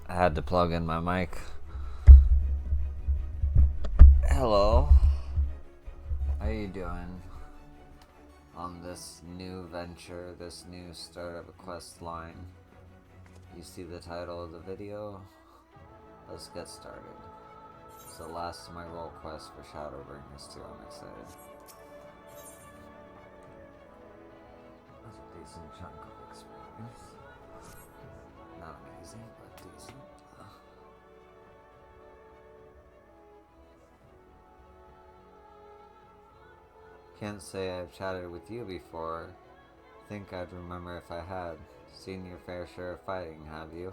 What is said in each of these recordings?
I had to plug in my mic. Hello. How you doing on this new venture, this new start of a quest line? You see the title of the video? Let's get started. It's the last of my role quest for Shadowbringers 2. I'm excited. That's a decent chunk of experience. Not amazing, but decent. Can't say I've chatted with you before. Think I'd remember if I had. Seen your fair share of fighting, have you?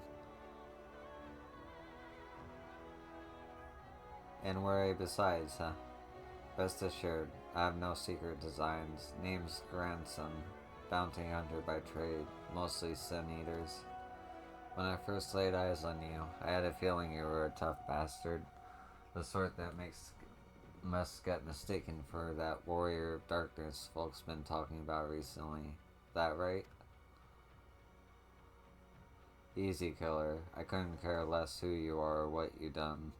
And where besides, huh? Rest assured, I have no secret designs. Name's Grandson, bounty hunter by trade, mostly sin eaters. When I first laid eyes on you, I had a feeling you were a tough bastard. The sort that must get mistaken for that warrior of darkness folks been talking about recently. That right? Easy, killer. I couldn't care less who you are or what you done.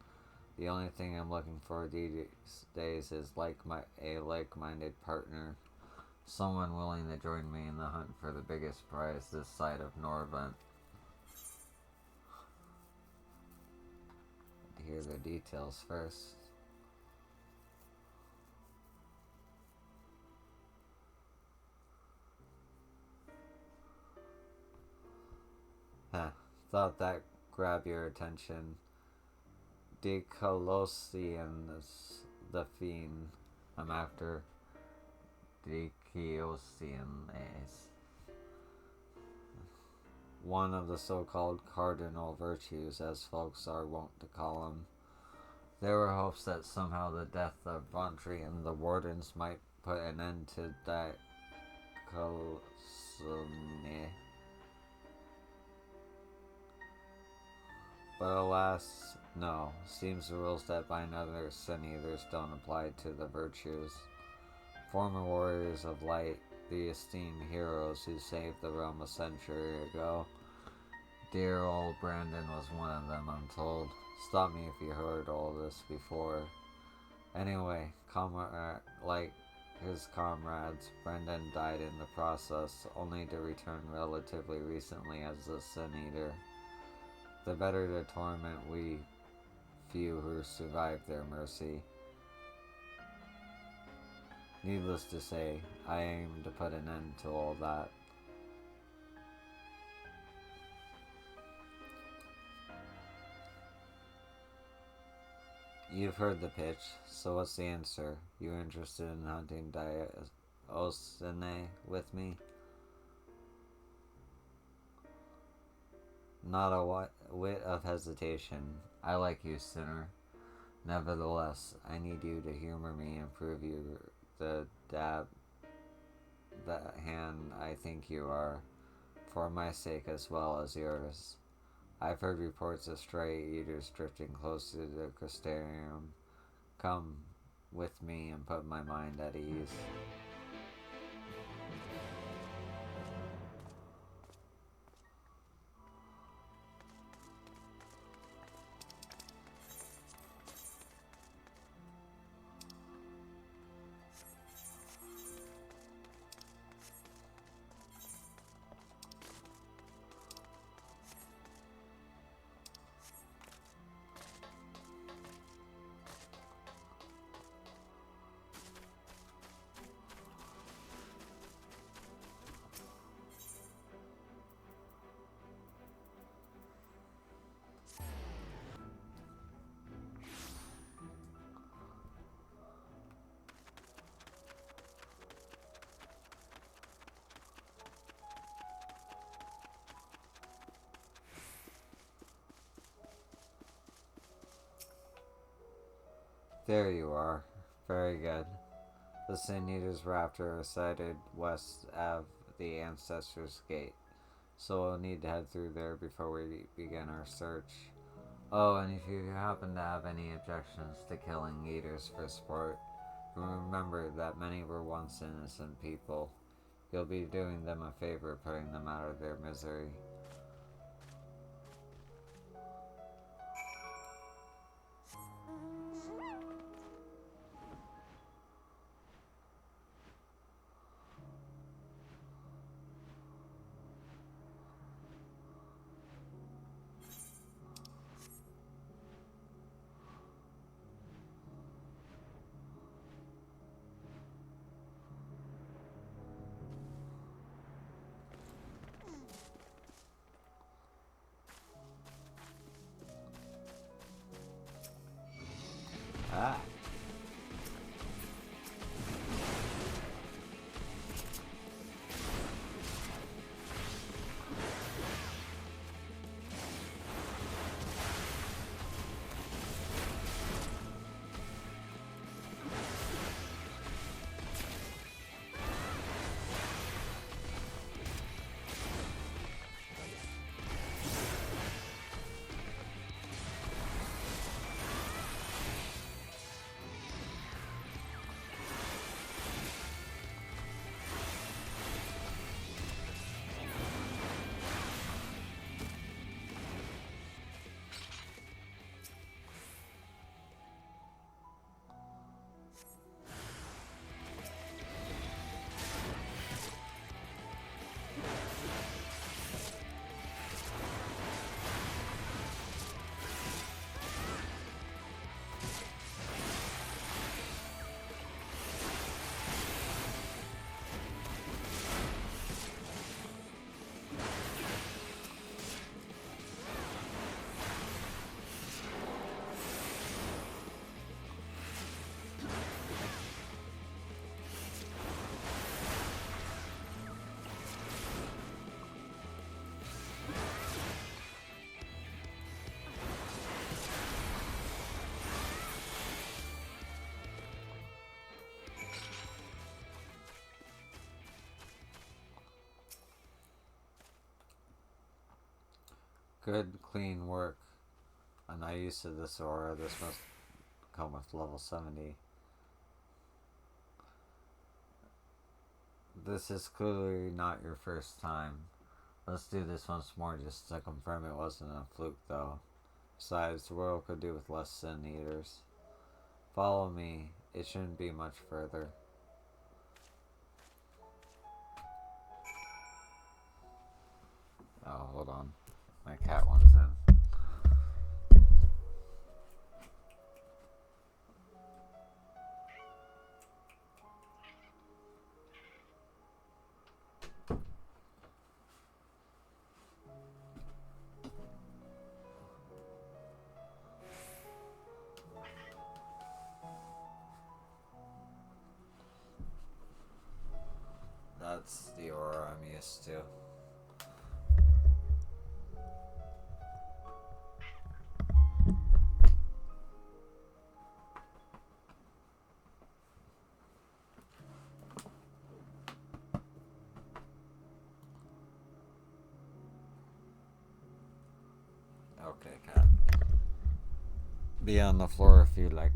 The only thing I'm looking for these days is a like-minded partner. Someone willing to join me in the hunt for the biggest prize this side of Norvent. Hear the details first. Huh. Thought that grabbed your attention. Decolosian's the fiend I'm after. Decolosian is one of the so-called cardinal virtues, as folks are wont to call them. There were hopes that somehow the death of Vantry and the wardens might put an end to that Colosine. But alas, no. Seems the rules that bind other sin eaters don't apply to the virtues. Former warriors of light, the esteemed heroes who saved the realm a century ago. Dear old Brandon was one of them, I'm told. Stop me if you heard all this before. Anyway, like his comrades, Brendan died in the process, only to return relatively recently as a sin eater. The better the torment we few who survived their mercy. Needless to say, I aim to put an end to all that. You've heard the pitch, so what's the answer? You interested in hunting Diosene with me? Not a whit of hesitation. I like you, sinner. Nevertheless, I need you to humor me and prove you the hand I think you are, for my sake as well as yours. I've heard reports of stray eaters drifting close to the Crystarium. Come with me and put my mind at ease. There you are. Very good. The Sin Eater's Raptor are sighted west of the Ancestors' Gate, so we'll need to head through there before we begin our search. Oh, and if you happen to have any objections to killing eaters for sport, remember that many were once innocent people. You'll be doing them a favor putting them out of their misery. Good, clean work. I'm not used to this aura. This must come with level 70. This is clearly not your first time. Let's do this once more just to confirm it wasn't a fluke, though. Besides, the world could do with less sin eaters. Follow me. It shouldn't be much further. Oh, hold on. My cat wants in. That's the aura I'm used to. Okay, cat. Be on the floor if you like.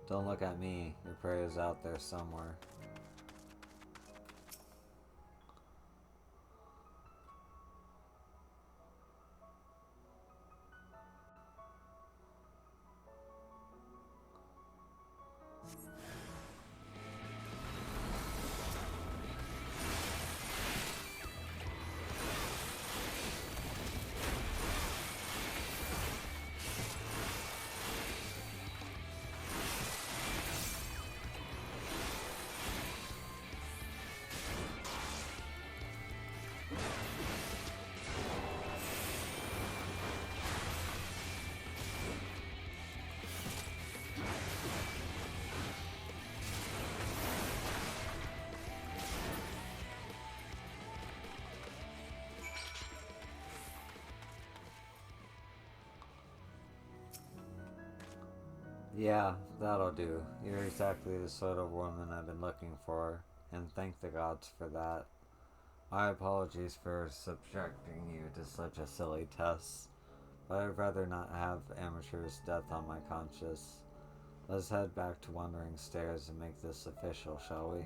Don't look at me. Your prey is out there somewhere. Yeah, that'll do. You're exactly the sort of woman I've been looking for, and thank the gods for that. My apologies for subjecting you to such a silly test, but I'd rather not have amateur's death on my conscience. Let's head back to Wandering Stairs and make this official, shall we?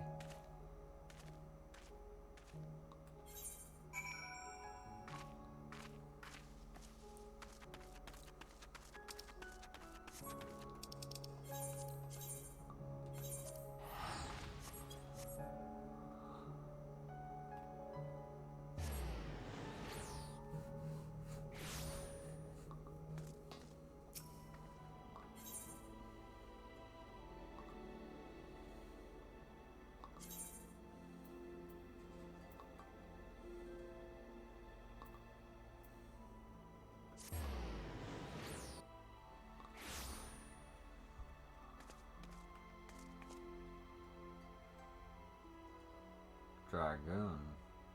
Dragoon.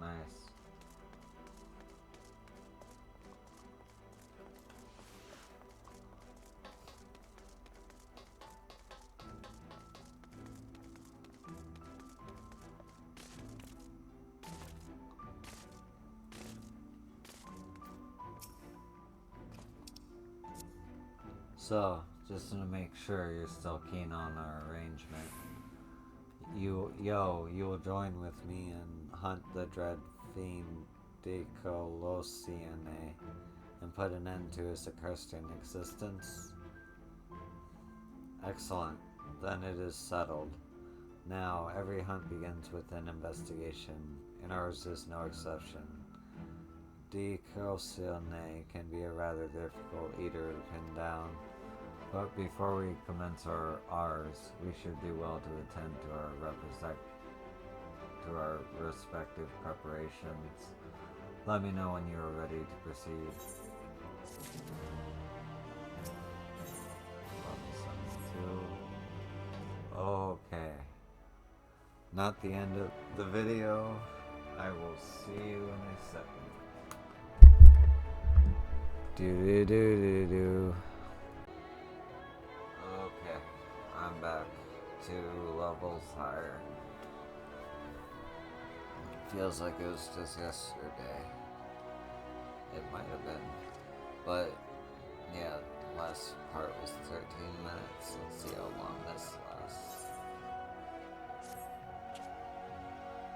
Nice. So, just to make sure you're still keen on our arrangement, you will join with me and hunt the dread fiend Decolosiane and put an end to his accursed existence. Excellent. Then it is settled. Now, every hunt begins with an investigation, and ours is no exception. Decrocione can be a rather difficult eater to pin down, but before we commence ours, we should do well to attend to our respective preparations. Let me know when you are ready to proceed. Level 72. Okay. Not the end of the video. I will see you in a second. Do do do do do. Okay, I'm back 2 levels higher. Feels like it was just yesterday. It might have been. But, yeah, last part was 13 minutes. Let's see how long this lasts.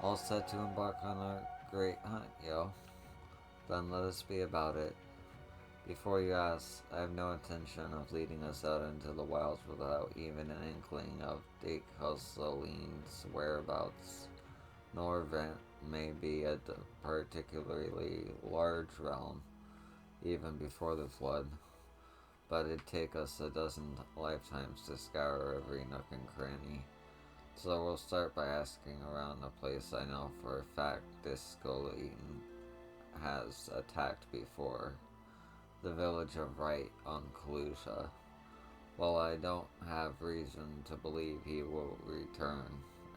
All set to embark on a great hunt, yo. Then let us be about it. Before you ask, I have no intention of leading us out into the wilds without even an inkling of Decosoline's whereabouts, nor may be a particularly large realm, even before the flood, but it'd take us a dozen lifetimes to scour every nook and cranny. So we'll start by asking around a place I know for a fact Discoline has attacked before, the village of Wright on Kalusha. While I don't have reason to believe he will return,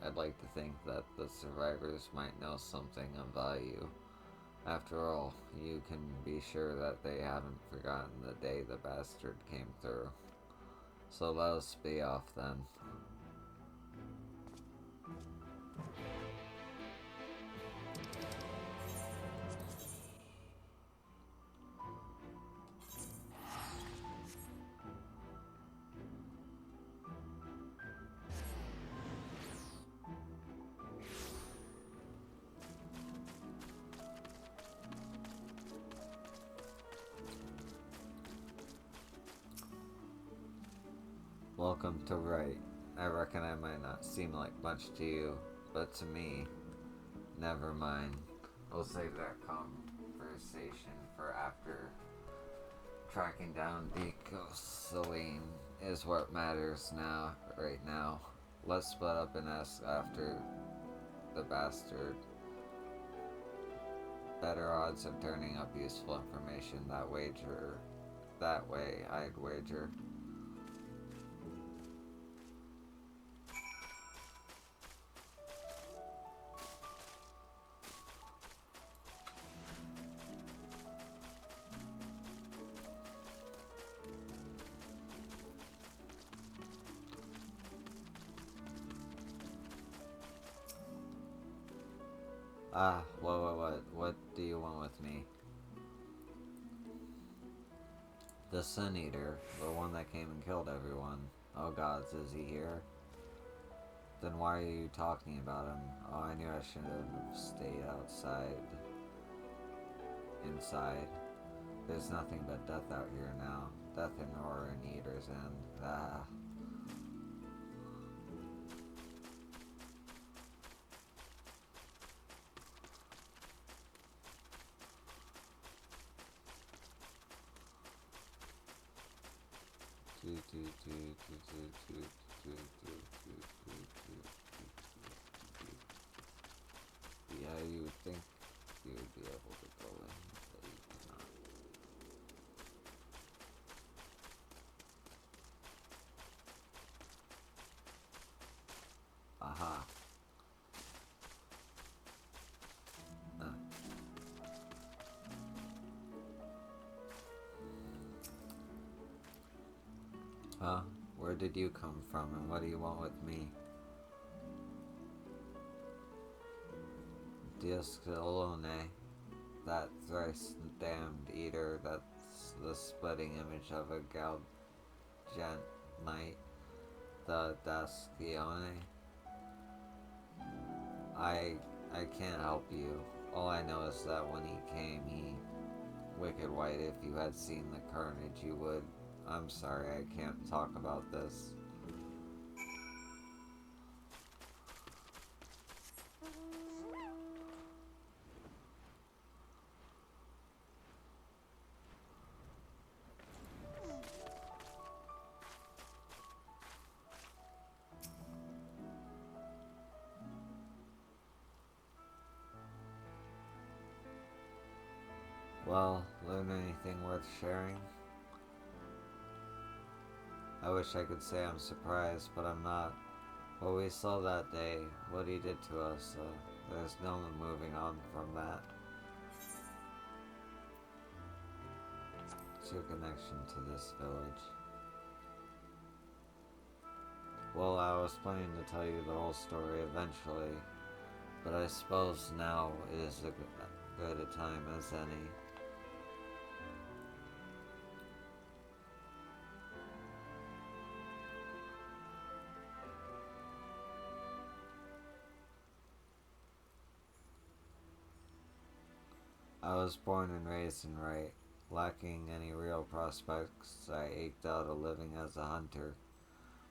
I'd like to think that the survivors might know something of value. After all, you can be sure that they haven't forgotten the day the bastard came through. So let us be off then. Welcome to Wright. I reckon I might not seem like much to you, but to me, never mind. We'll save that conversation for after. Tracking down Decosaline is what matters right now. Let's split up and ask after the bastard. Better odds of turning up useful information that way, I'd wager. What do you want with me? The Sun Eater, the one that came and killed everyone. Oh gods, is he here? Then why are you talking about him? Oh, I knew I should have stayed inside. There's nothing but death out here now. Death and horror and Eater's End. Yeah, you would think you would be able to go in, but you cannot. Aha. Huh? Where did you come from, and what do you want with me? Dioscalone, that thrice damned eater, that's the splitting image of a Galgant knight, the Dascione. I can't help you. All I know is that when he came, Wicked White, if you had seen the carnage, you would. I'm sorry, I can't talk about this. Well, learn anything worth sharing? I wish I could say I'm surprised, but I'm not. What we saw that day, what he did to us, there's no moving on from that. It's your connection to this village. Well, I was planning to tell you the whole story eventually, but I suppose now is as good a time as any. I was born and raised in Wright. Lacking any real prospects, I ached out a living as a hunter.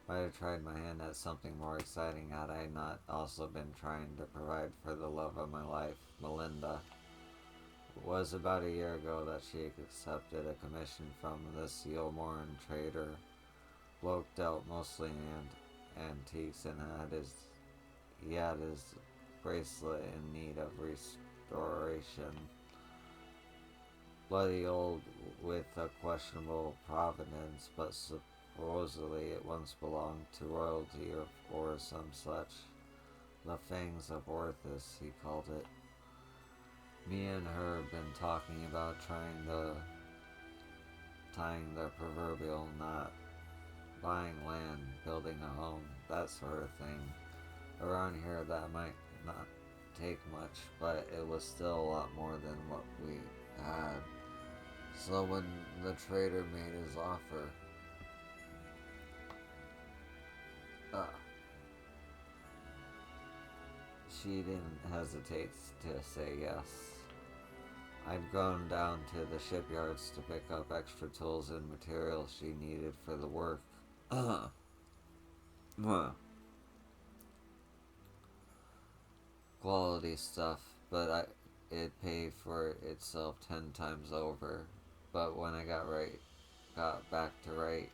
Might have tried my hand at something more exciting had I not also been trying to provide for the love of my life, Melinda. It was about a year ago that she accepted a commission from this Yulmoran trader. Bloke dealt mostly in antiques and he had his bracelet in need of restoration. Bloody old with a questionable provenance, but supposedly it once belonged to royalty or some such. The Fangs of Orthus, he called it. Me and her have been talking about tying the proverbial knot, buying land, building a home, that sort of thing. Around here that might not take much, but it was still a lot more than what we had. So when the trader made his offer, she didn't hesitate to say yes. I'd gone down to the shipyards to pick up extra tools and materials she needed for the work. Quality stuff, but it paid for itself 10 times over. But when I got back to Wright,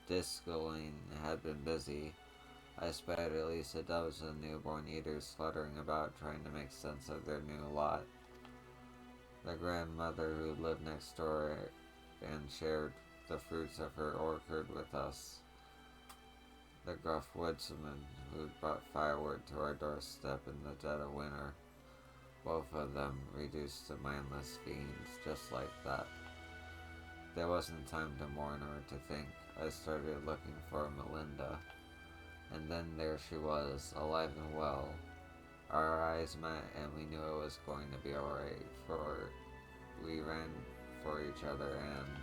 discoing had been busy. I spied at least a dozen newborn eaters fluttering about trying to make sense of their new lot. The grandmother who lived next door and shared the fruits of her orchard with us. The gruff woodsman who'd brought firewood to our doorstep in the dead of winter. Both of them reduced to mindless fiends, just like that. There wasn't time to mourn or to think. I started looking for Melinda. And then there she was, alive and well. Our eyes met and we knew it was going to be alright, for we ran for each other and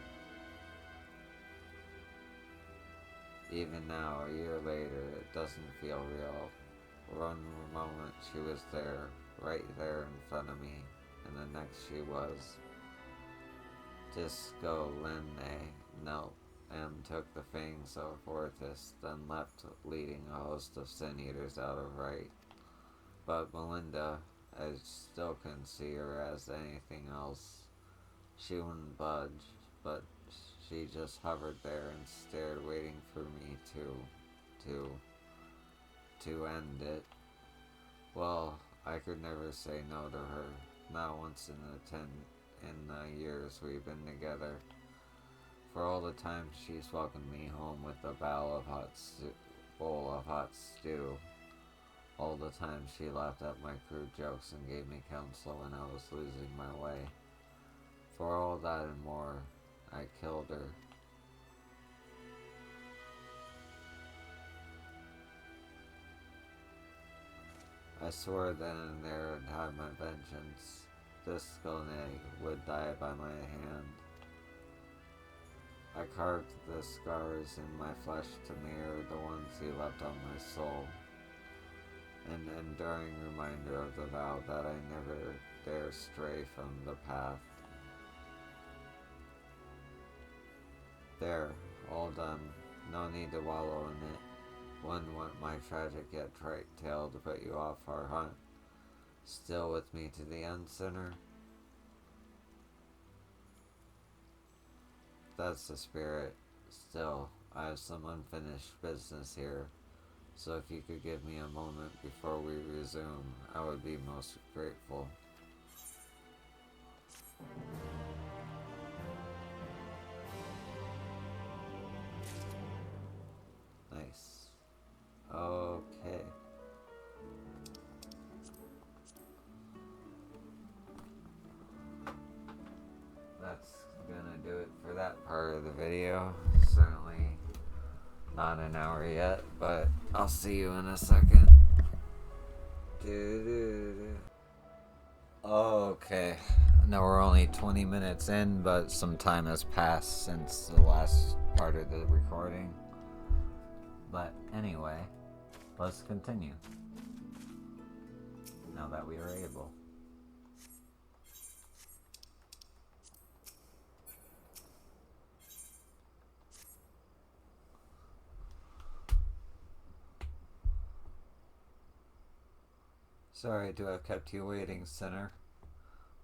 even now, a year later, it doesn't feel real. One moment she was there, right there in front of me, and the next she was. Disco Lene knelt and took the fangs of Orthus, then left, leading a host of sin eaters out of Wright. But Melinda, I still couldn't see her as anything else. She wouldn't budge, but she just hovered there and stared, waiting for me to end it. Well, I could never say no to her, not once in the years we've been together. For all the times she's welcomed me home with a bowl of hot stew. All the times she laughed at my crude jokes and gave me counsel when I was losing my way. For all that and more, I killed her. I swore then and there I'd have my vengeance. This Skone would die by my hand. I carved the scars in my flesh to mirror the ones he left on my soul. An enduring reminder of the vow that I never dare stray from the path. There, all done. No need to wallow in it. Wouldn't want my tragic yet trite tale to put you off our hunt. Still with me to the end, sinner? That's the spirit. Still, I have some unfinished business here. So if you could give me a moment before we resume, I would be most grateful. Nice. Okay. That's gonna do it for that part of the video. Certainly not an hour yet, but I'll see you in a second. Okay. Now we're only 20 minutes in, but some time has passed since the last part of the recording. But anyway, let's continue. Now that we are able. Sorry to have kept you waiting, Sinner.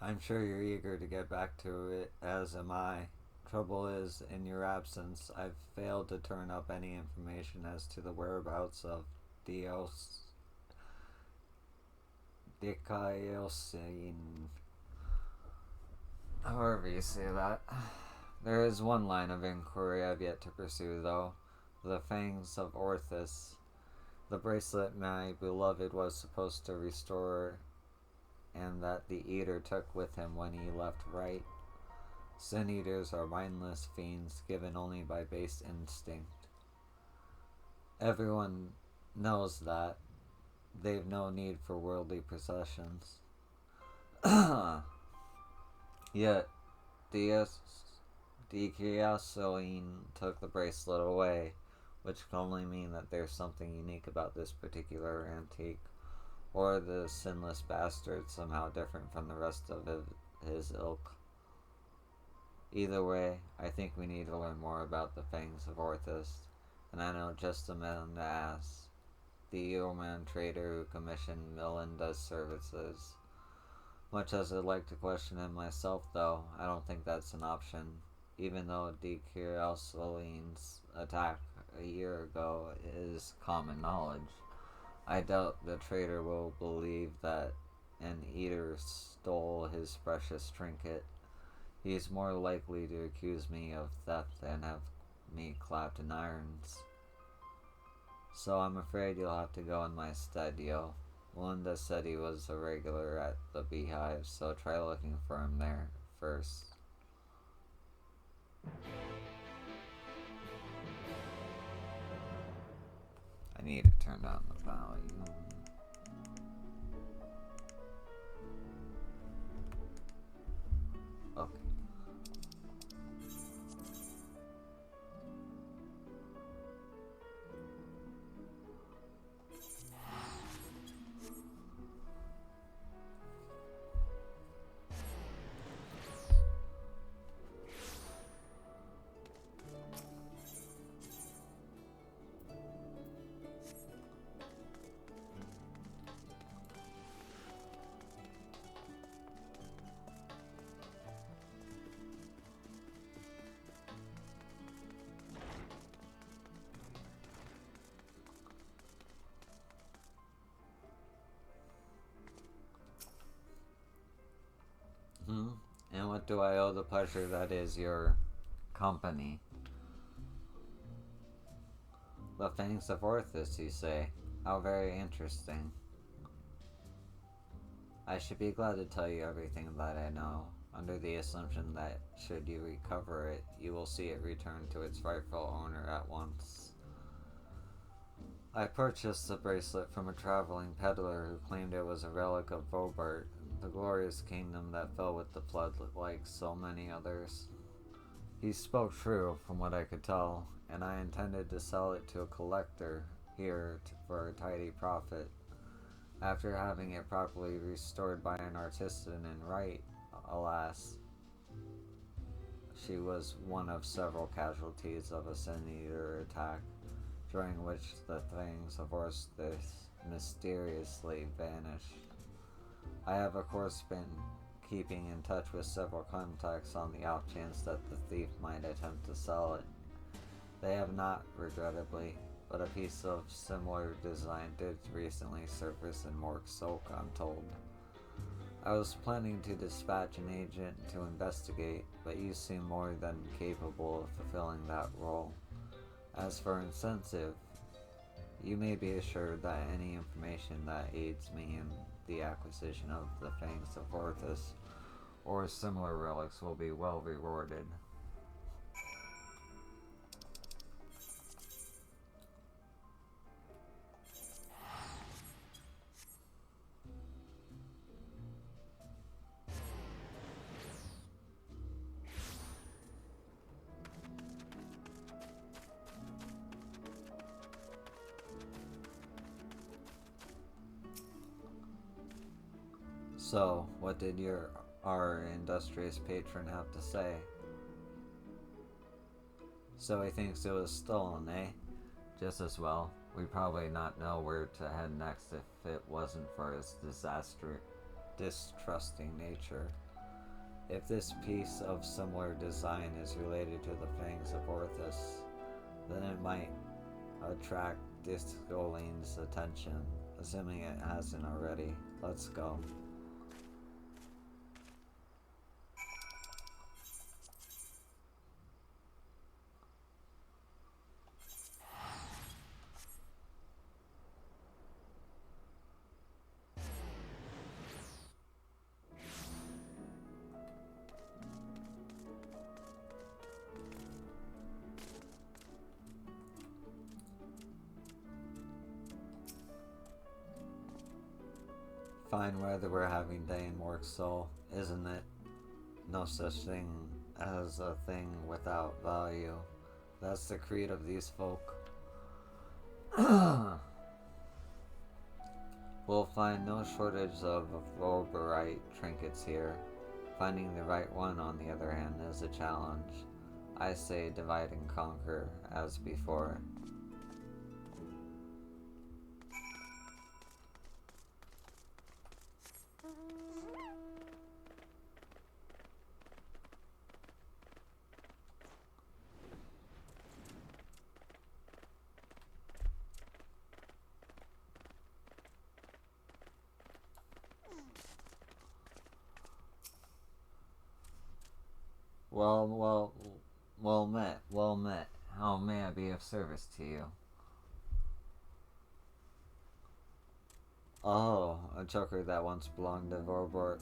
I'm sure you're eager to get back to it, as am I. Trouble is, in your absence, I've failed to turn up any information as to the whereabouts of Dicaiosine. However you say that. There is one line of inquiry I've yet to pursue, though. The fangs of Orthus. The bracelet my beloved was supposed to restore, and that the eater took with him when he left right. Sin eaters are mindless fiends given only by base instinct. Everyone knows that. They've no need for worldly possessions. Yet, Dicaiosine took the bracelet away, which can only mean that there's something unique about this particular antique, or the sinless bastard somehow different from the rest of his ilk. Either way, I think we need to learn more about the fangs of Orthus, and I know just the man to ask. The Eelman trader who commissioned Melinda's services. Much as I'd like to question him myself, though, I don't think that's an option, even though Dicaiosine's attack a year ago is common knowledge. I doubt the trader will believe that an eater stole his precious trinket. He's more likely to accuse me of theft than have me clapped in irons. So I'm afraid you'll have to go in my stead, yo. Melinda said he was a regular at the Beehive, so try looking for him there first. I need to turn down the volume. Okay. And what do I owe the pleasure that is your company? The fangs of Orthus, you say? How very interesting. I should be glad to tell you everything that I know, under the assumption that should you recover it, you will see it return to its rightful owner at once. I purchased the bracelet from a traveling peddler who claimed it was a relic of Vobert, the glorious kingdom that fell with the flood like so many others. He spoke true, from what I could tell, and I intended to sell it to a collector here for a tidy profit. After having it properly restored by an artisan in right, alas, she was one of several casualties of a sin-eater attack, during which the fangs of Orthus mysteriously vanished. I have of course been keeping in touch with several contacts on the off chance that the thief might attempt to sell it. They have not, regrettably, but a piece of similar design did recently surface in Mork Soak, I'm told. I was planning to dispatch an agent to investigate, but you seem more than capable of fulfilling that role. As for incentive, you may be assured that any information that aids me in the acquisition of the Fangs of Orthus or similar relics will be well rewarded. So, what did our industrious patron have to say? So he thinks it was stolen, eh? Just as well. We'd probably not know where to head next if it wasn't for his distrusting nature. If this piece of similar design is related to the Fangs of Orthus, then it might attract Discoline's attention, assuming it hasn't already. Let's go. Fine weather we're having day in Mork Soul, isn't it? No such thing as a thing without value. That's the creed of these folk. We'll find no shortage of Vorberite trinkets here. Finding the right one, on the other hand, is a challenge. I say divide and conquer, as before. Well met. How may I be of service to you? Oh, a choker that once belonged to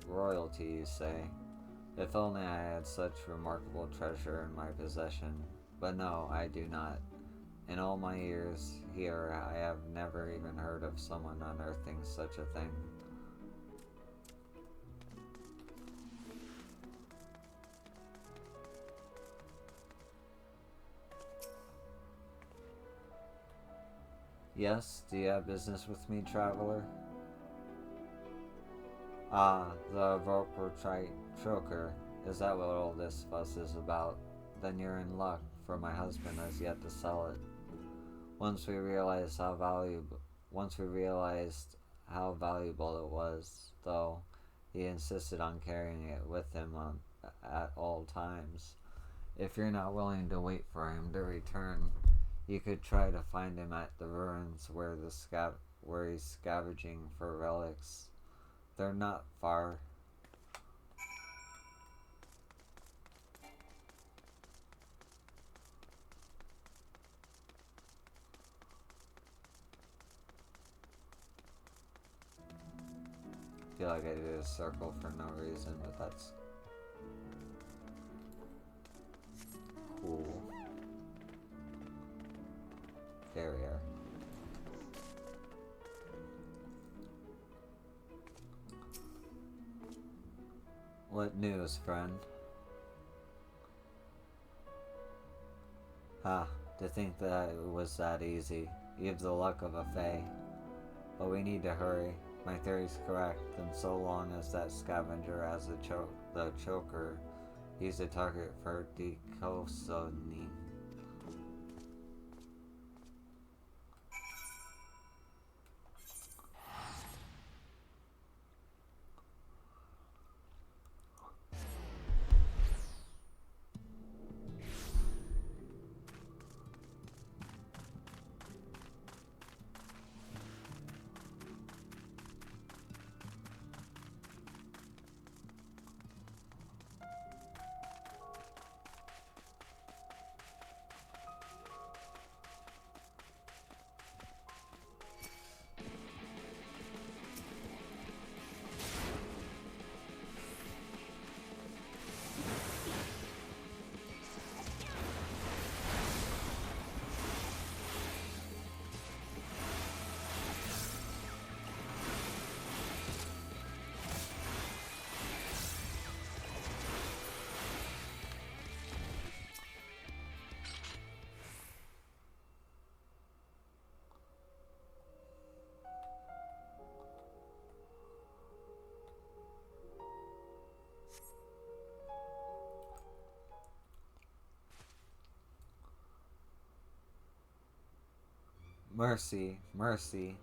royalty, you say? If only I had such remarkable treasure in my possession. But no, I do not. In all my years here, I have never even heard of someone unearthing such a thing. Yes, do you have business with me, traveler? Ah, the Vorportrite choker. Is that what all this fuss is about? Then you're in luck, for my husband has yet to sell it. Once we realized how valuable it was, though, he insisted on carrying it with him at all times. If you're not willing to wait for him to return, you could try to find him at the ruins where he's scavenging for relics. They're not far. I feel like I did a circle for no reason, but that's cool. There we are. What news, friend? Ha, to think that it was that easy. You've the luck of a fae. But we need to hurry. My theory's correct, and so long as that scavenger has the choker, he's a target for Decosoni. Mercy, mercy.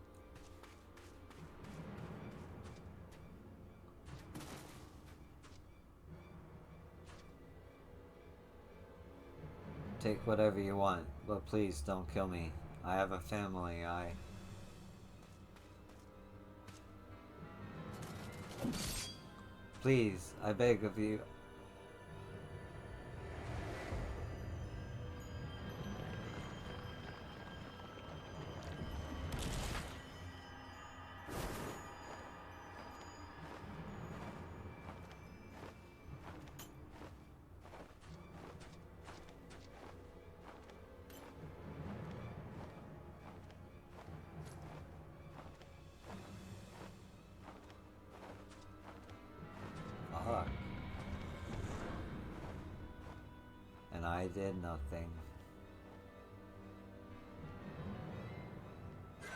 Take whatever you want, but please don't kill me. I have a family, Please, I beg of you. Fuck. And I did nothing.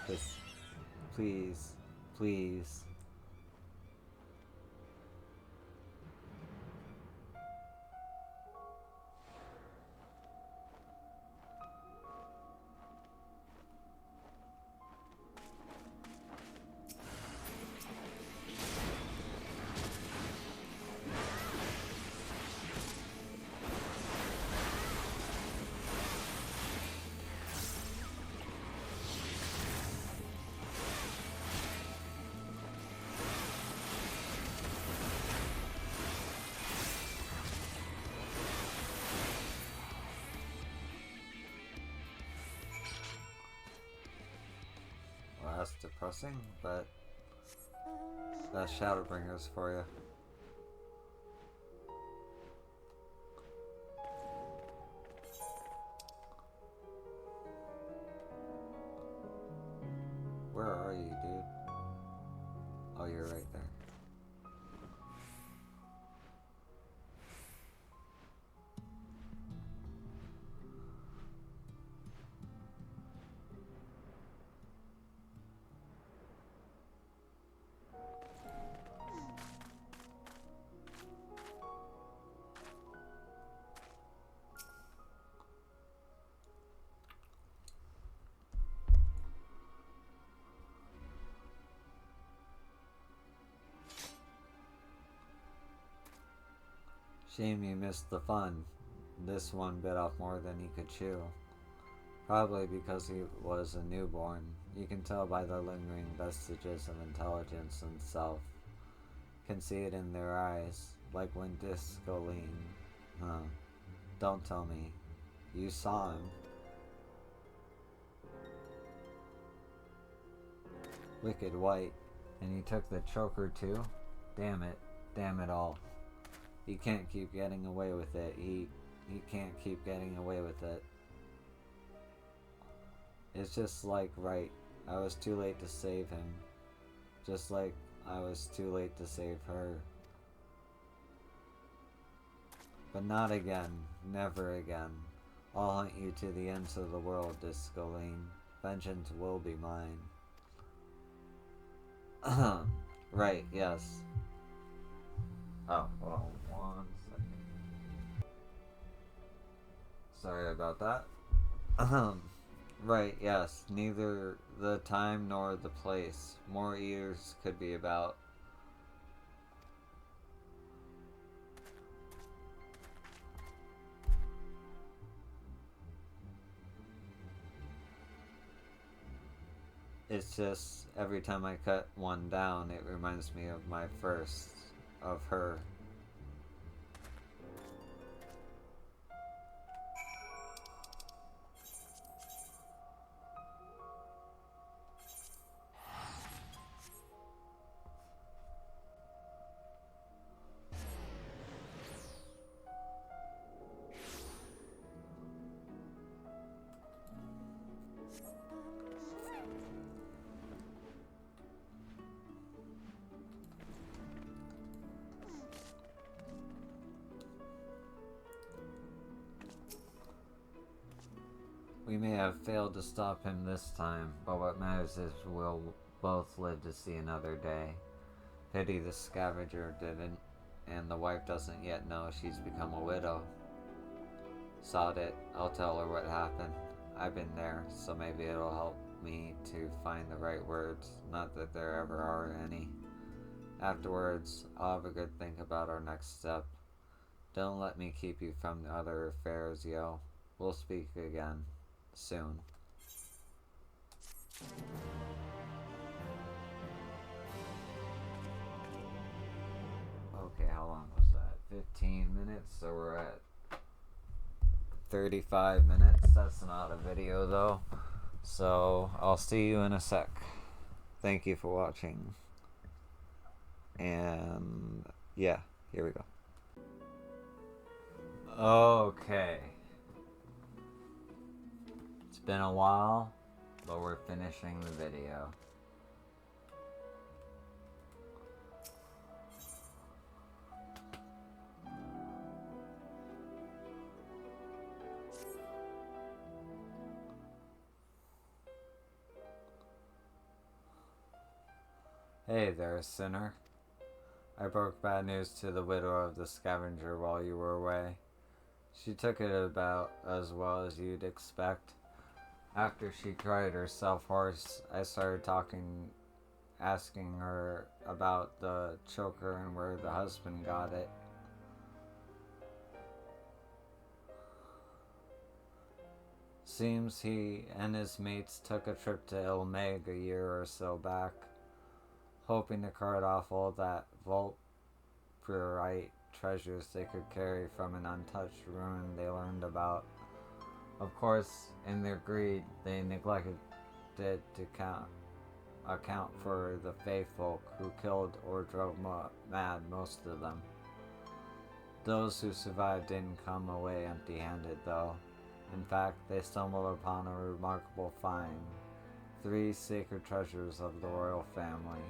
Just, please, please. Well, that's depressing, but that's shadowbringers for you. Where are you, dude? Oh, you're right there. Shame you missed the fun. This one bit off more than he could chew. Probably because he was a newborn. You can tell by the lingering vestiges of intelligence and self. Can see it in their eyes, like when Discoline. Huh. Don't tell me. You saw him. Wicked white. And he took the choker too? Damn it. Damn it all. He can't keep getting away with it. He can't keep getting away with it. It's just like, right, I was too late to save him. Just like I was too late to save her. But not again. Never again. I'll hunt you to the ends of the world, Discoline. Vengeance will be mine. Right, yes. Oh, well, 1 second. Sorry about that. Right, yes. Neither the time nor the place. More eaters could be about. It's just, every time I cut one down, it reminds me of my first, of her. We may have failed to stop him this time, but what matters is we'll both live to see another day. Pity the scavenger didn't, and the wife doesn't yet know she's become a widow. Sod it, I'll tell her what happened. I've been there, so maybe it'll help me to find the right words, not that there ever are any. Afterwards, I'll have a good think about our next step. Don't let me keep you from the other affairs, yo. We'll speak again. Soon. Okay, how long was that? 15 minutes, so we're at 35 minutes. That's not a video though. So I'll see you in a sec. Thank you for watching. And yeah, here we go. Okay. It's been a while, but we're finishing the video. Hey there, sinner. I broke bad news to the widow of the scavenger while you were away. She took it about as well as you'd expect. After she cried herself hoarse, I started asking her about the choker and where the husband got it. Seems he and his mates took a trip to Ilmeg a year or so back, hoping to cart off all that Vulpurite treasures they could carry from an untouched ruin they learned about. Of course, in their greed, they neglected to account for the Fae folk who killed or drove mad most of them. Those who survived didn't come away empty-handed, though. In fact, they stumbled upon a remarkable find: 3 sacred treasures of the royal family.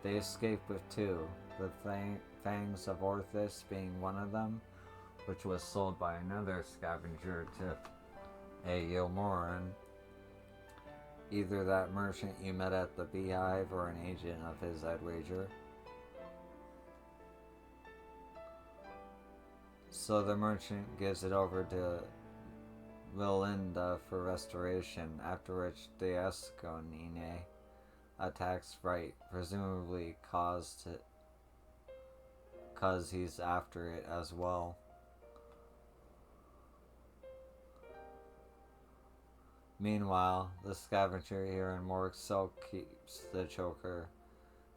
They escaped with 2, the fangs of Orthus being one of them, which was sold by another scavenger to a Yilmoran, either that merchant you met at the Beehive or an agent of his, I'd wager. So the merchant gives it over to Lilinda for restoration, after which Deasconine attacks Right, presumably cause he's after it as well. Meanwhile, the scavenger here in Morg Silk keeps the choker,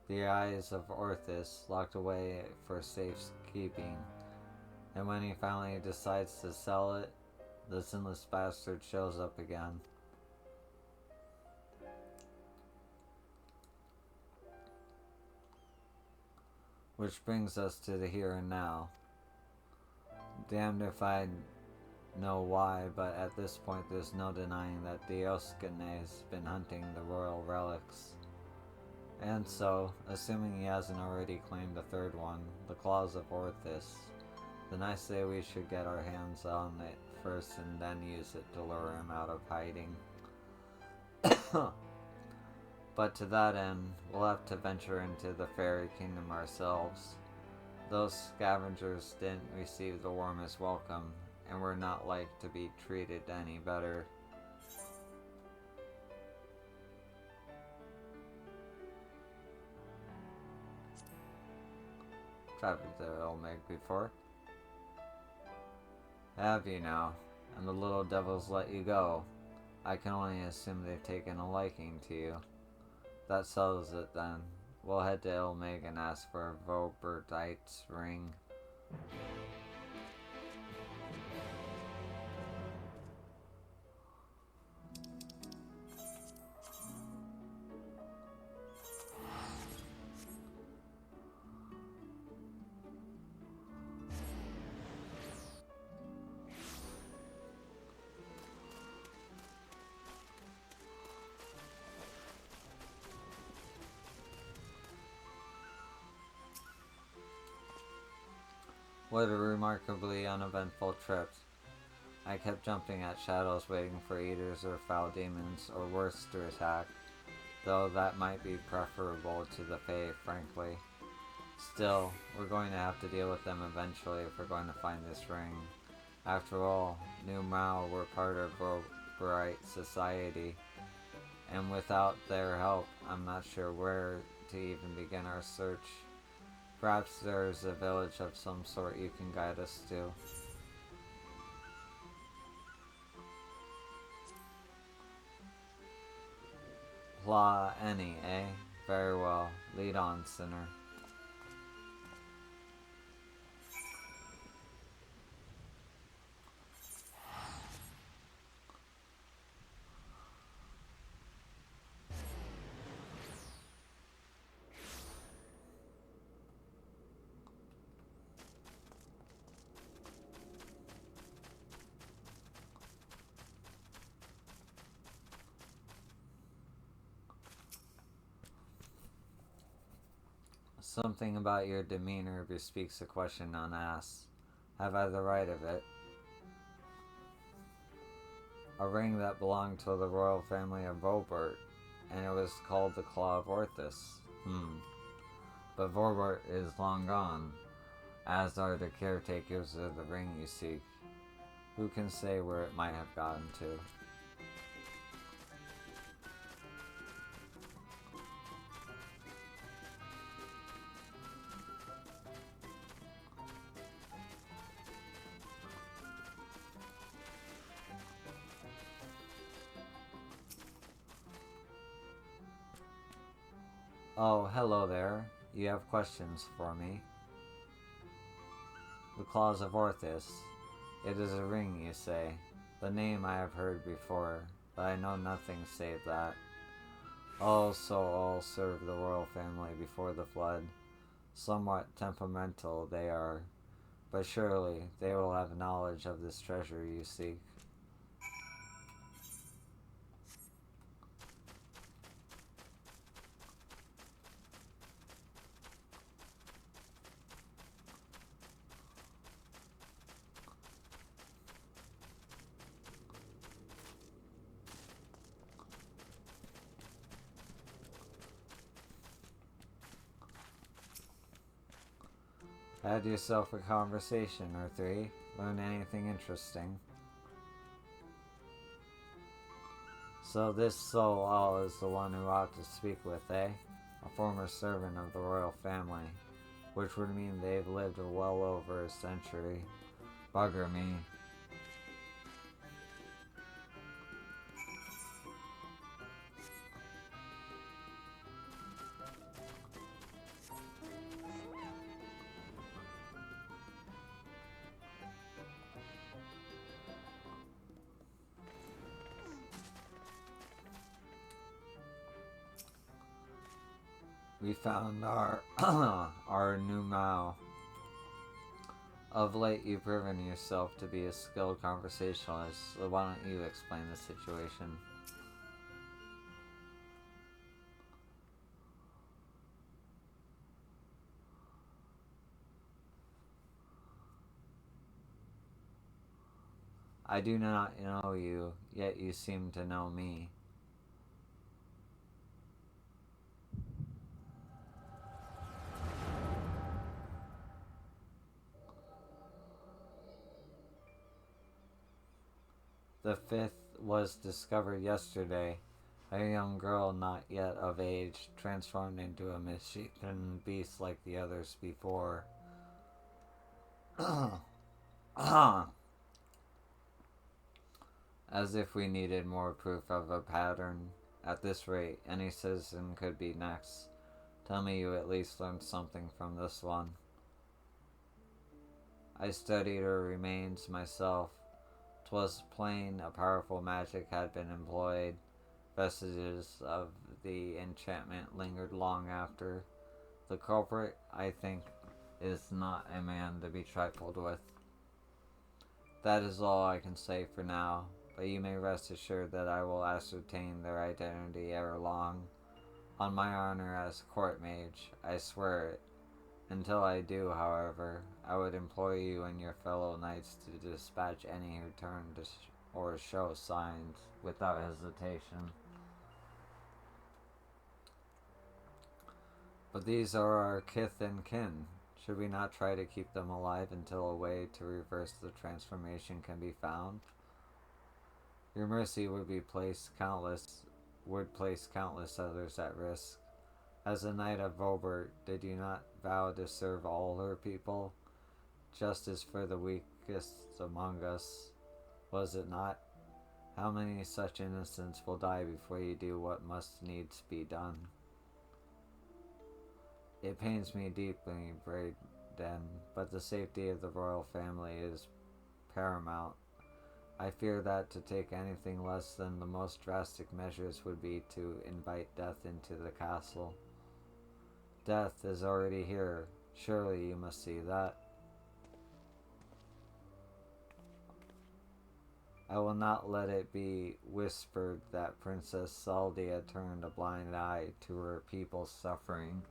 the eyes of Orthus locked away for safekeeping, and when he finally decides to sell it, the sinless bastard shows up again. Which brings us to the here and now. Damned if I know why, but at this point there's no denying that Dioskane has been hunting the royal relics. And so, assuming he hasn't already claimed the third one, the Claws of Orthus, then I say we should get our hands on it first and then use it to lure him out of hiding. But to that end, we'll have to venture into the fairy kingdom ourselves. Those scavengers didn't receive the warmest welcome, and we're not like to be treated any better. Traveled to Ilmeg before? Have you now? And the little devils let you go? I can only assume they've taken a liking to you. That settles it then. We'll head to Ilmeg and ask for a Vulpurite's ring. What a remarkably uneventful trip. I kept jumping at shadows waiting for eaters or foul demons or worse to attack, though that might be preferable to the Fae, frankly. Still, we're going to have to deal with them eventually if we're going to find this ring. After all, New Mao were part of Bright society, and without their help, I'm not sure where to even begin our search. Perhaps there's a village of some sort you can guide us to. La any, eh? Very well. Lead on, sinner. Something about your demeanor bespeaks a question unasked. Have I the right of it? A ring that belonged to the royal family of Vobert, and it was called the Claw of Orthus. But Vobert is long gone, as are the caretakers of the ring you seek. Who can say where it might have gotten to? Oh, hello there. You have questions for me. The Claws of Orthus. It is a ring, you say. The name I have heard before, but I know nothing save that. Oh, so all served the royal family before the flood. Somewhat temperamental they are, but surely they will have knowledge of this treasure you seek. Had yourself a conversation or three. Learn anything interesting. So this Sol is the one who ought to speak with, eh? A former servant of the royal family, which would mean they've lived well over a century. Bugger me. We found our our new Mao. Of late, you've proven yourself to be a skilled conversationalist, so why don't you explain the situation? I do not know you, yet you seem to know me. The fifth was discovered yesterday. A young girl not yet of age, transformed into a misshapen beast like the others before. As if we needed more proof of a pattern. At this rate, any citizen could be next. Tell me you at least learned something from this one. I studied her remains myself. 'Twas plain a powerful magic had been employed. Vestiges of the enchantment lingered long after. The culprit, I think, is not a man to be trifled with. That is all I can say for now, but you may rest assured that I will ascertain their identity ere long. On my honor as court mage, I swear it. Until I do, however, I would implore you and your fellow knights to dispatch any who turn to or show signs without hesitation. But these are our kith and kin. Should we not try to keep them alive until a way to reverse the transformation can be found? Your mercy would be placed countless would place countless others at risk. As a knight of Volbert, did you not vow to serve all her people? Justice for the weakest among us, was it not? How many such innocents will die before you do what must needs be done? It pains me deeply, Braden, but the safety of the royal family is paramount. I fear that to take anything less than the most drastic measures would be to invite death into the castle. Death is already here. Surely you must see that. I will not let it be whispered that Princess Saldia turned a blind eye to her people's suffering.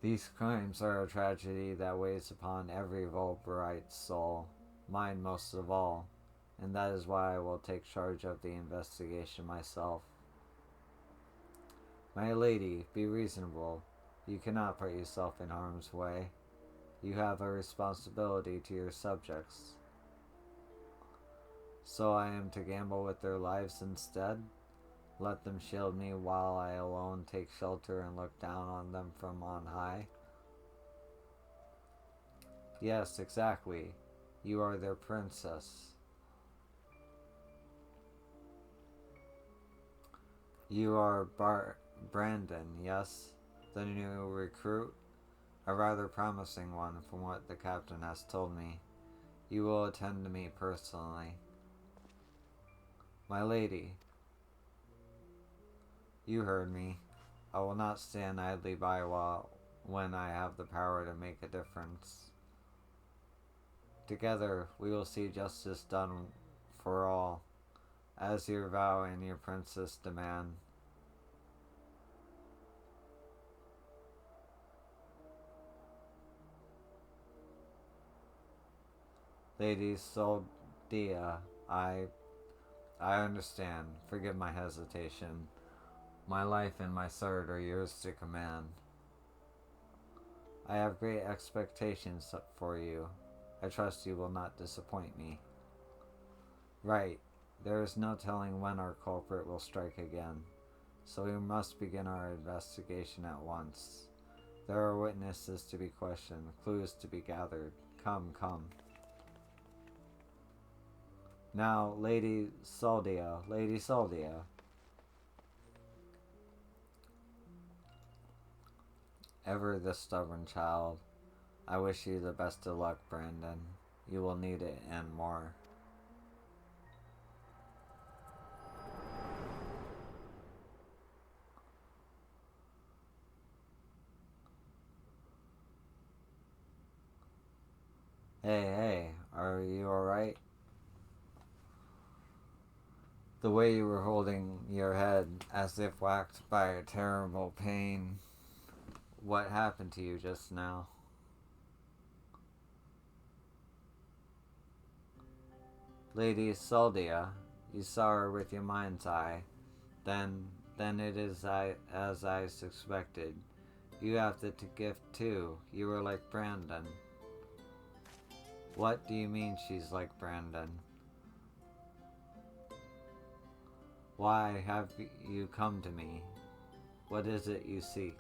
These crimes are a tragedy that weighs upon every Volberite's soul, mine most of all, and that is why I will take charge of the investigation myself. My lady, be reasonable. You cannot put yourself in harm's way. You have a responsibility to your subjects. So I am to gamble with their lives instead? Let them shield me while I alone take shelter and look down on them from on high? Yes, exactly. You are their princess. You are Brandon, yes? The new recruit? A rather promising one from what the captain has told me. You will attend to me personally. My lady, you heard me. I will not stand idly by when I have the power to make a difference. Together we will see justice done for all, as your vow and your princess demand. Lady Soldia, I understand. Forgive my hesitation. My life and my sword are yours to command. I have great expectations for you. I trust you will not disappoint me. Right. There is no telling when our culprit will strike again, so we must begin our investigation at once. There are witnesses to be questioned, clues to be gathered. Come, come. Now, Lady Soldia. Ever the stubborn child. I wish you the best of luck, Brandon. You will need it and more. Hey, are you alright? The way you were holding your head as if whacked by a terrible pain. What happened to you just now? Lady Soldia, you saw her with your mind's eye. Then it is as I suspected. You have the gift too. You were like Brandon. What do you mean she's like Brandon? Why have you come to me? What is it you seek?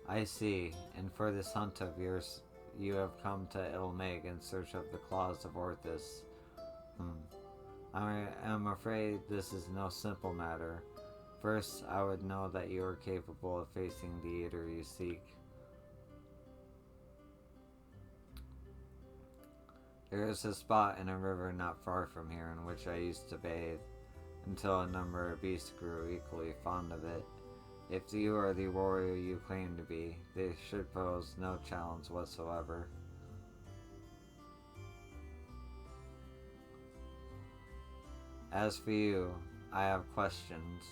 I see, and for this hunt of yours, you have come to Ilmeg in search of the claws of Orthus. I am afraid this is no simple matter. First, I would know that you are capable of facing the eater you seek. There is a spot in a river not far from here in which I used to bathe, until a number of beasts grew equally fond of it. If you are the warrior you claim to be, they should pose no challenge whatsoever. As for you, I have questions.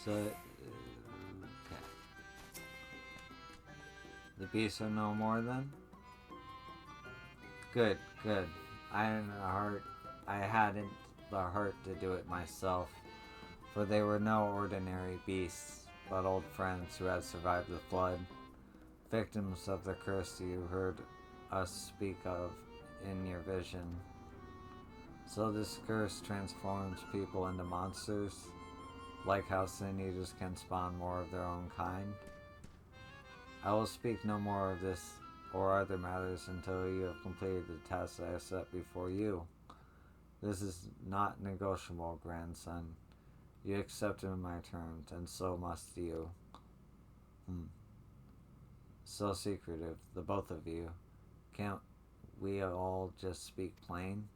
So, okay. The beasts are no more then? Good, good. I hadn't the heart to do it myself, for they were no ordinary beasts, but old friends who had survived the flood, victims of the curse you heard us speak of in your vision. So this curse transforms people into monsters, like how sin eaters can spawn more of their own kind. I will speak no more of this or other matters until you have completed the task I have set before you. This is not negotiable, grandson. You accepted my terms, and so must you. So secretive, the both of you. Can't we all just speak plain?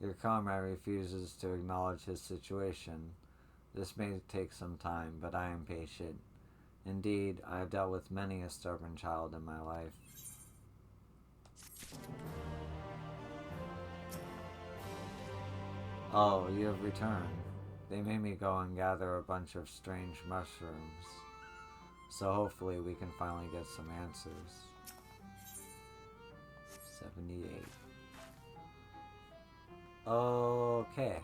Your comrade refuses to acknowledge his situation. This may take some time, but I am patient. Indeed, I have dealt with many a stubborn child in my life. Oh, you have returned. They made me go and gather a bunch of strange mushrooms. So hopefully we can finally get some answers. 78. Okay.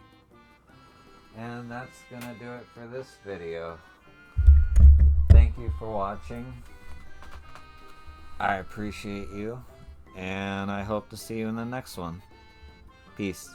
And that's gonna do it for this video. Thank you for watching. I appreciate you. And I hope to see you in the next one. Peace.